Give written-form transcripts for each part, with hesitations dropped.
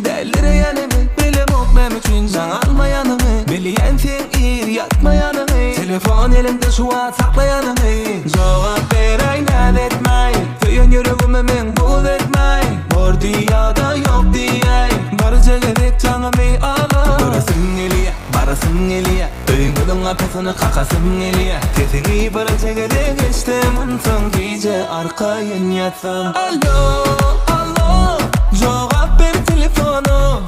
Derlere yanımı, bilim okmam için sana almayanımı, bileyen sen iyi yatmayanımı, telefon elimde şu an saklayanımı. Cevap ver inat etmey, tüyün yüreğimi men bul etmey, var dünyada yok diye, barıca gerek canımı ala. Burasın geliye, barasın geliye, öğümüdün arkasını kakasın geliye, tesini barıca gerek geçtim, son gece arkayın yatsam. Alo, alo, cevap ver telefonu.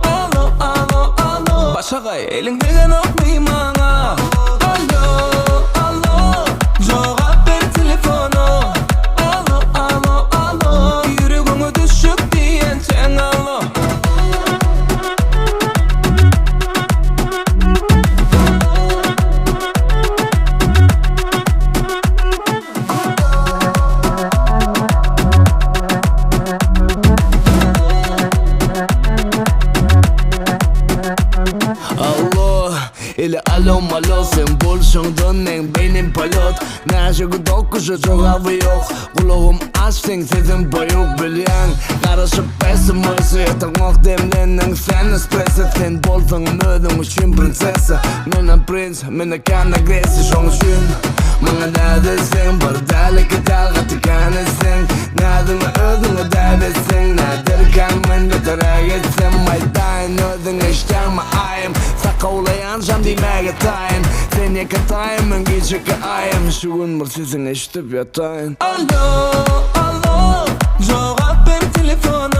Alo, alo, alo, başa gay elindegen okmayayım bana. Alo, alo, cevap ver telefonu. Alo, alo, alo, yüreğime düşük diyen sen alo. Ile alo malo sen bolşongdan en benim palot Naşık dokuşu çok hava yok Kulağım açtın sesin bayok bilyen Karışıp besim oysa yatak demlenen sen espresso Sen bolsan mödün üçün prinsessa Mina prins, mina kan agressi şong üçün Mana neredesin, bardalik dalga tıkanırsın Nadını ödünü derdesin Nadir kalmen götüre gitsin Maydayn ödün işten ayım Sakavlayan jam demeye tayin Sen yakatayım, ben geçik ayım Şu gün var sizin eşitip yatayın. Alo, alo, cevap ver telefonu.